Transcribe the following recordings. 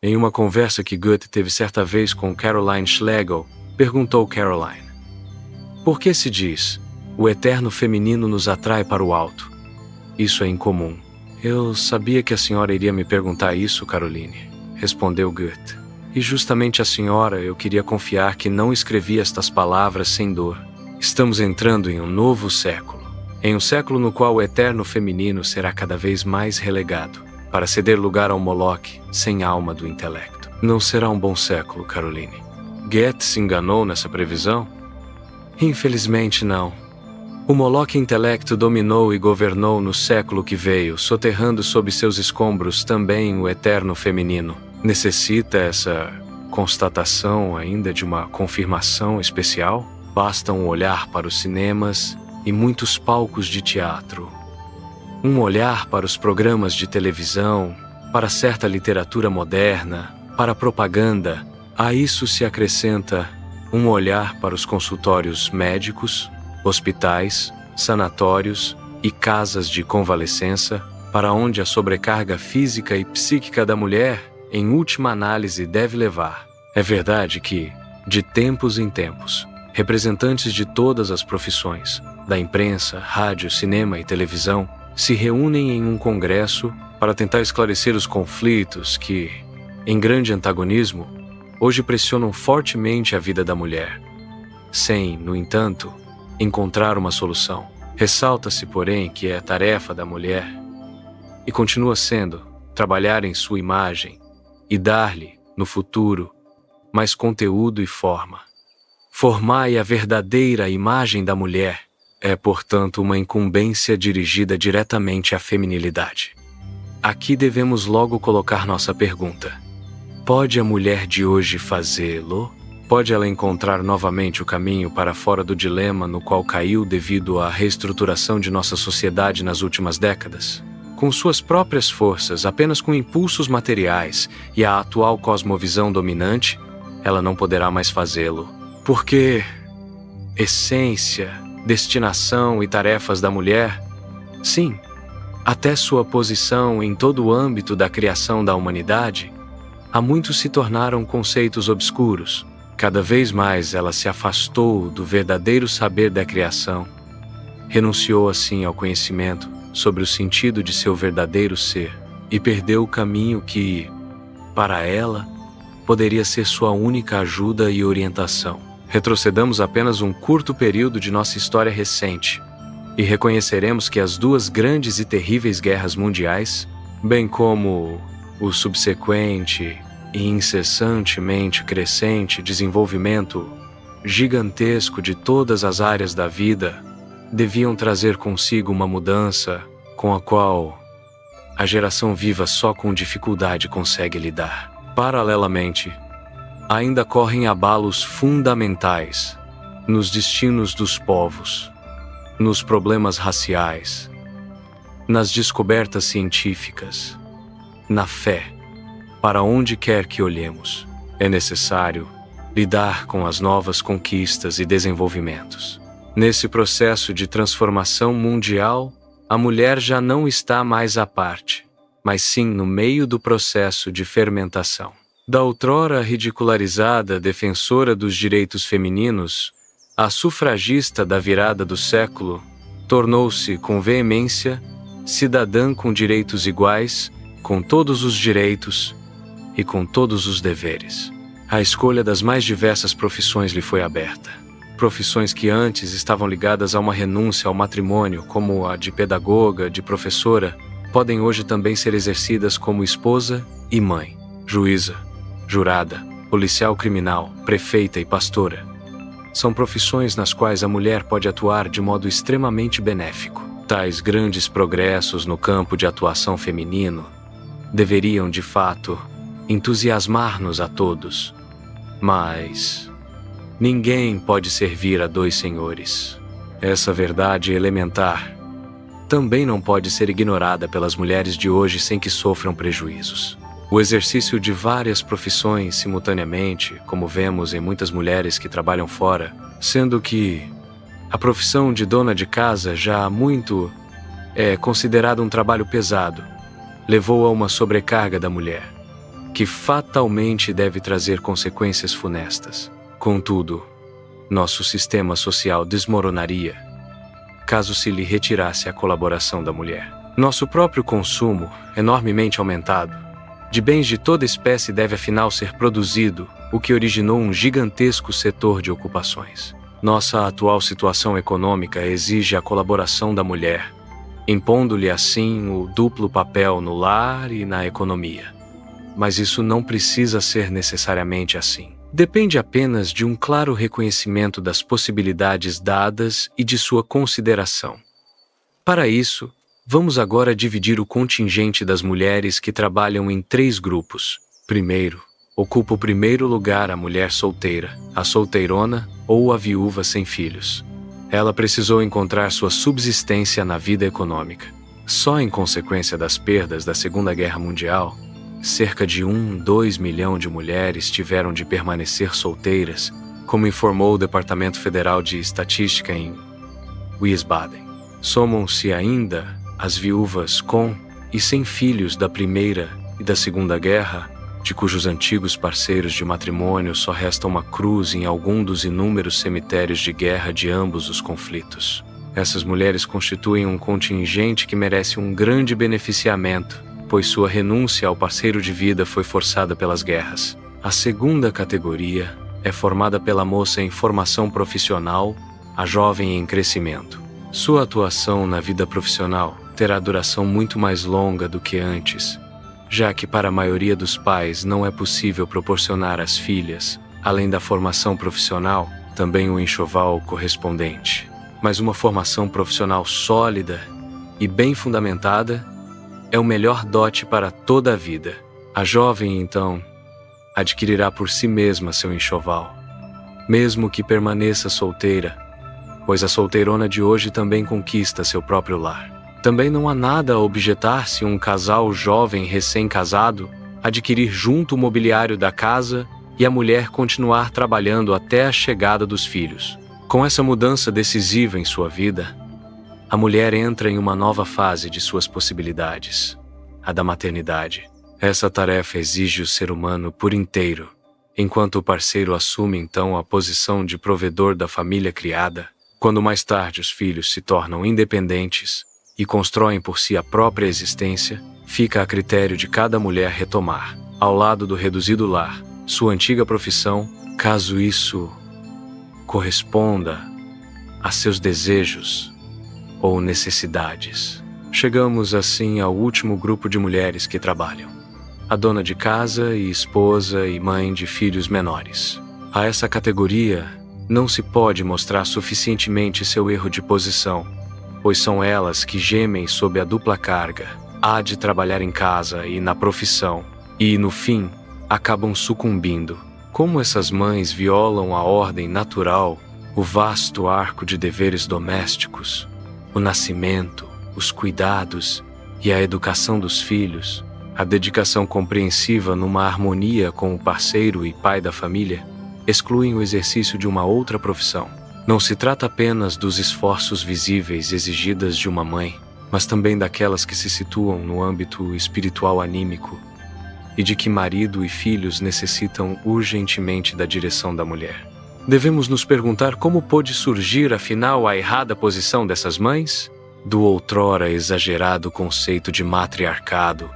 Em uma conversa que Goethe teve certa vez com Caroline Schlegel, perguntou Caroline: por que se diz, o eterno feminino nos atrai para o alto? Isso é incomum. Eu sabia que a senhora iria me perguntar isso, Caroline, respondeu Goethe. E justamente a senhora eu queria confiar que não escrevi estas palavras sem dor. Estamos entrando em um novo século. Em um século no qual o eterno feminino será cada vez mais relegado, para ceder lugar ao Moloque sem alma do intelecto. Não será um bom século, Caroline. Goethe se enganou nessa previsão? Infelizmente não. O Moloque intelecto dominou e governou no século que veio, soterrando sob seus escombros também o eterno feminino. Necessita essa constatação ainda de uma confirmação especial? Basta um olhar para os cinemas e muitos palcos de teatro. Um olhar para os programas de televisão, para certa literatura moderna, para a propaganda. A isso se acrescenta um olhar para os consultórios médicos, hospitais, sanatórios e casas de convalescença, para onde a sobrecarga física e psíquica da mulher, em última análise, deve levar. É verdade que, de tempos em tempos, representantes de todas as profissões, da imprensa, rádio, cinema e televisão, se reúnem em um congresso para tentar esclarecer os conflitos que, em grande antagonismo, hoje pressionam fortemente a vida da mulher, sem, no entanto, encontrar uma solução. Ressalta-se, porém, que é tarefa da mulher, e continua sendo, trabalhar em sua imagem e dar-lhe, no futuro, mais conteúdo e forma. Formai a verdadeira imagem da mulher é, portanto, uma incumbência dirigida diretamente à feminilidade. Aqui devemos logo colocar nossa pergunta. Pode a mulher de hoje fazê-lo? Pode ela encontrar novamente o caminho para fora do dilema no qual caiu devido à reestruturação de nossa sociedade nas últimas décadas? Com suas próprias forças, apenas com impulsos materiais e a atual cosmovisão dominante, ela não poderá mais fazê-lo. Porque essência, destinação e tarefas da mulher, sim, até sua posição em todo o âmbito da criação da humanidade, há muito se tornaram conceitos obscuros. Cada vez mais ela se afastou do verdadeiro saber da criação, renunciou assim ao conhecimento sobre o sentido de seu verdadeiro ser e perdeu o caminho que, para ela, poderia ser sua única ajuda e orientação. Retrocedamos apenas um curto período de nossa história recente e reconheceremos que as duas grandes e terríveis guerras mundiais, bem como o subsequente e incessantemente crescente desenvolvimento gigantesco de todas as áreas da vida, deviam trazer consigo uma mudança com a qual a geração viva só com dificuldade consegue lidar. Paralelamente, ainda correm abalos fundamentais nos destinos dos povos, nos problemas raciais, nas descobertas científicas, na fé. Para onde quer que olhemos, é necessário lidar com as novas conquistas e desenvolvimentos. Nesse processo de transformação mundial, a mulher já não está mais à parte, mas sim no meio do processo de fermentação. Da outrora ridicularizada defensora dos direitos femininos, a sufragista da virada do século tornou-se, com veemência, cidadã com direitos iguais, com todos os direitos e com todos os deveres. A escolha das mais diversas profissões lhe foi aberta. Profissões que antes estavam ligadas a uma renúncia ao matrimônio, como a de pedagoga, de professora, podem hoje também ser exercidas como esposa e mãe, juíza, jurada, policial criminal, prefeita e pastora. São profissões nas quais a mulher pode atuar de modo extremamente benéfico. Tais grandes progressos no campo de atuação feminino deveriam, de fato, entusiasmar-nos a todos. Mas ninguém pode servir a dois senhores. Essa verdade elementar também não pode ser ignorada pelas mulheres de hoje sem que sofram prejuízos. O exercício de várias profissões simultaneamente, como vemos em muitas mulheres que trabalham fora, sendo que a profissão de dona de casa já há muito é considerada um trabalho pesado, levou a uma sobrecarga da mulher. que fatalmente deve trazer consequências funestas. Contudo, nosso sistema social desmoronaria caso se lhe retirasse a colaboração da mulher. Nosso próprio consumo, enormemente aumentado, de bens de toda espécie deve afinal ser produzido, o que originou um gigantesco setor de ocupações. Nossa atual situação econômica exige a colaboração da mulher, impondo-lhe assim o duplo papel no lar e na economia. Mas isso não precisa ser necessariamente assim. Depende apenas de um claro reconhecimento das possibilidades dadas e de sua consideração. Para isso, vamos agora dividir o contingente das mulheres que trabalham em 3 grupos. Primeiro, ocupa o primeiro lugar a mulher solteira, a solteirona ou a viúva sem filhos. Ela precisou encontrar sua subsistência na vida econômica. Só em consequência das perdas da Segunda Guerra Mundial, cerca de 2 milhão de mulheres tiveram de permanecer solteiras, como informou o Departamento Federal de Estatística em Wiesbaden. Somam-se ainda as viúvas com e sem filhos da Primeira e da Segunda Guerra, de cujos antigos parceiros de matrimônio só resta uma cruz em algum dos inúmeros cemitérios de guerra de ambos os conflitos. Essas mulheres constituem um contingente que merece um grande beneficiamento, pois sua renúncia ao parceiro de vida foi forçada pelas guerras. A segunda categoria é formada pela moça em formação profissional, a jovem em crescimento. Sua atuação na vida profissional terá duração muito mais longa do que antes, já que para a maioria dos pais não é possível proporcionar às filhas, além da formação profissional, também o enxoval correspondente. Mas uma formação profissional sólida e bem fundamentada é o melhor dote para toda a vida. A jovem, então, adquirirá por si mesma seu enxoval, mesmo que permaneça solteira, pois a solteirona de hoje também conquista seu próprio lar. Também não há nada a objetar se um casal jovem recém-casado adquirir junto o mobiliário da casa e a mulher continuar trabalhando até a chegada dos filhos. Com essa mudança decisiva em sua vida, a mulher entra em uma nova fase de suas possibilidades, a da maternidade. Essa tarefa exige o ser humano por inteiro, enquanto o parceiro assume então a posição de provedor da família criada. Quando mais tarde os filhos se tornam independentes e constroem por si a própria existência, fica a critério de cada mulher retomar, ao lado do reduzido lar, sua antiga profissão, caso isso corresponda a seus desejos ou necessidades. Chegamos assim ao último grupo de mulheres que trabalham: a dona de casa e esposa e mãe de filhos menores. A essa categoria não se pode mostrar suficientemente seu erro de posição, pois são elas que gemem sob a dupla carga, há de trabalhar em casa e na profissão, e, no fim, acabam sucumbindo. Como essas mães violam a ordem natural, o vasto arco de deveres domésticos, o nascimento, os cuidados e a educação dos filhos, a dedicação compreensiva numa harmonia com o parceiro e pai da família, excluem o exercício de uma outra profissão. Não se trata apenas dos esforços visíveis exigidos de uma mãe, mas também daquelas que se situam no âmbito espiritual anímico e de que marido e filhos necessitam urgentemente da direção da mulher. Devemos nos perguntar como pôde surgir, afinal, a errada posição dessas mães? Do outrora exagerado conceito de matriarcado,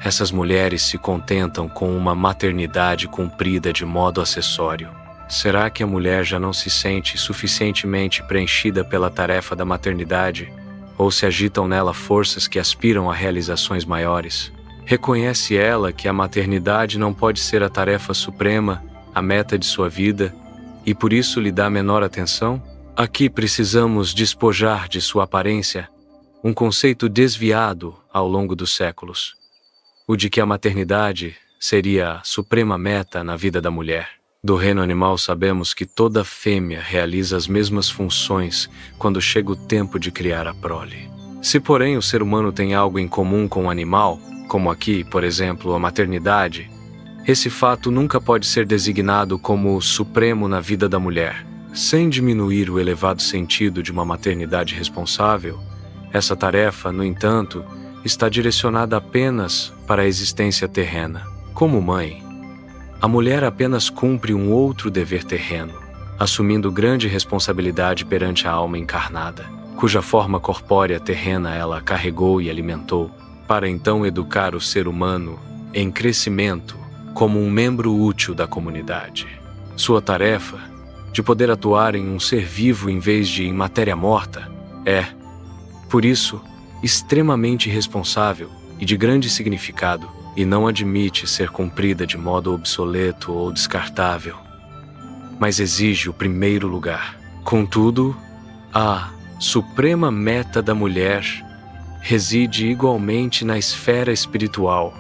essas mulheres se contentam com uma maternidade cumprida de modo acessório. Será que a mulher já não se sente suficientemente preenchida pela tarefa da maternidade, ou se agitam nela forças que aspiram a realizações maiores? Reconhece ela que a maternidade não pode ser a tarefa suprema, a meta de sua vida, e por isso lhe dá menor atenção? Aqui precisamos despojar de sua aparência um conceito desviado ao longo dos séculos, o de que a maternidade seria a suprema meta na vida da mulher. Do reino animal sabemos que toda fêmea realiza as mesmas funções quando chega o tempo de criar a prole. Se, porém, o ser humano tem algo em comum com o animal, como aqui, por exemplo, a maternidade, esse fato nunca pode ser designado como o supremo na vida da mulher. Sem diminuir o elevado sentido de uma maternidade responsável, essa tarefa, no entanto, está direcionada apenas para a existência terrena. Como mãe, a mulher apenas cumpre um outro dever terreno, assumindo grande responsabilidade perante a alma encarnada, cuja forma corpórea terrena ela carregou e alimentou, para então educar o ser humano em crescimento como um membro útil da comunidade. Sua tarefa, de poder atuar em um ser vivo em vez de em matéria morta, é, por isso, extremamente responsável e de grande significado, e não admite ser cumprida de modo obsoleto ou descartável, mas exige o primeiro lugar. Contudo, a suprema meta da mulher reside igualmente na esfera espiritual,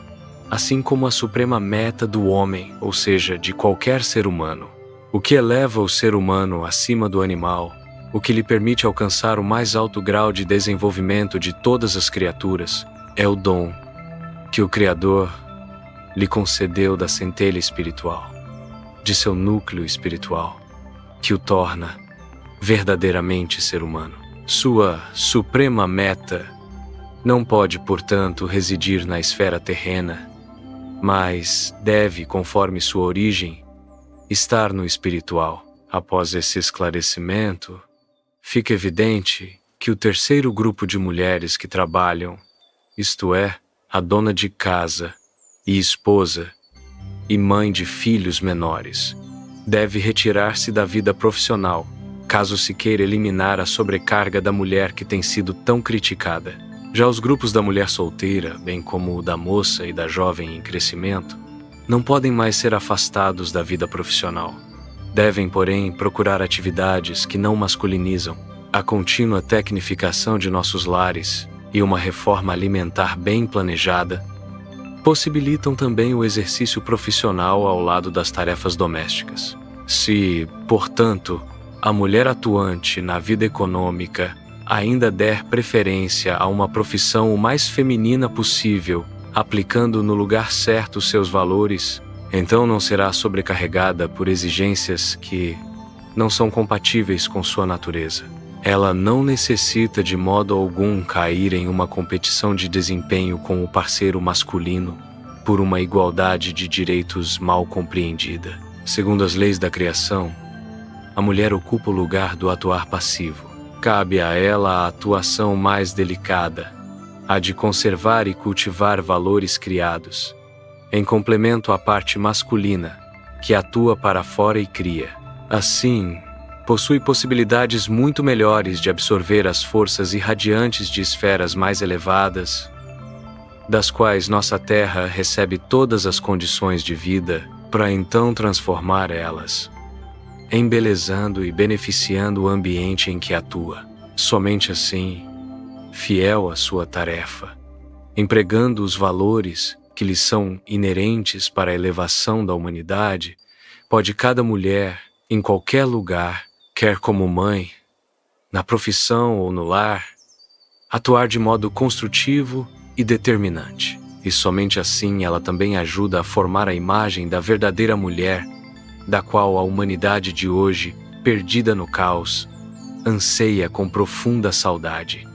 assim como a suprema meta do homem, ou seja, de qualquer ser humano. O que eleva o ser humano acima do animal, o que lhe permite alcançar o mais alto grau de desenvolvimento de todas as criaturas, é o dom que o Criador lhe concedeu da centelha espiritual, de seu núcleo espiritual, que o torna verdadeiramente ser humano. Sua suprema meta não pode, portanto, residir na esfera terrena, mas deve, conforme sua origem, estar no espiritual. Após esse esclarecimento, fica evidente que o terceiro grupo de mulheres que trabalham, isto é, a dona de casa e esposa e mãe de filhos menores, deve retirar-se da vida profissional, caso se queira eliminar a sobrecarga da mulher que tem sido tão criticada. Já os grupos da mulher solteira, bem como o da moça e da jovem em crescimento, não podem mais ser afastados da vida profissional. Devem, porém, procurar atividades que não masculinizam, a contínua tecnificação de nossos lares e uma reforma alimentar bem planejada possibilitam também o exercício profissional ao lado das tarefas domésticas. Se, portanto, a mulher atuante na vida econômica ainda der preferência a uma profissão o mais feminina possível, aplicando no lugar certo seus valores, então não será sobrecarregada por exigências que não são compatíveis com sua natureza. Ela não necessita de modo algum cair em uma competição de desempenho com o parceiro masculino por uma igualdade de direitos mal compreendida. Segundo as leis da criação, a mulher ocupa o lugar do atuar passivo. Cabe a ela a atuação mais delicada, a de conservar e cultivar valores criados, em complemento à parte masculina, que atua para fora e cria. Assim, possui possibilidades muito melhores de absorver as forças irradiantes de esferas mais elevadas, das quais nossa Terra recebe todas as condições de vida, para então transformar elas, embelezando e beneficiando o ambiente em que atua. Somente assim, fiel à sua tarefa, empregando os valores que lhe são inerentes para a elevação da humanidade, pode cada mulher, em qualquer lugar, quer como mãe, na profissão ou no lar, atuar de modo construtivo e determinante. E somente assim ela também ajuda a formar a imagem da verdadeira mulher, da qual a humanidade de hoje, perdida no caos, anseia com profunda saudade.